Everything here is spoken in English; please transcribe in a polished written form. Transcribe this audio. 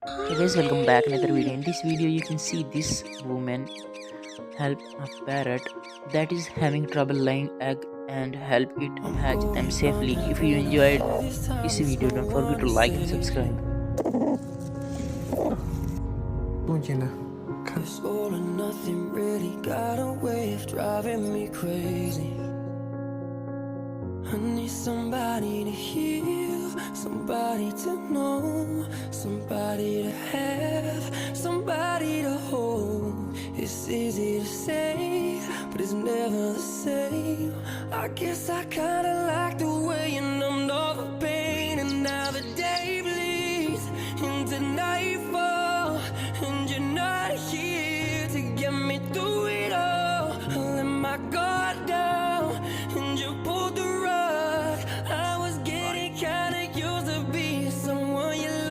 Hey guys, welcome back another video. In this video you can see this woman help a parrot that is having trouble laying egg and help it hatch them safely. If you enjoyed this video, don't forget to like and subscribe. This all or nothing really got a way of driving me crazy. I need somebody to heal, somebody to know, somebody to have, somebody to hold. It's easy to say, but it's never the same. I guess I kinda like the way you numbed all the pain, and now the day bleeds into nightfall, and you're not here.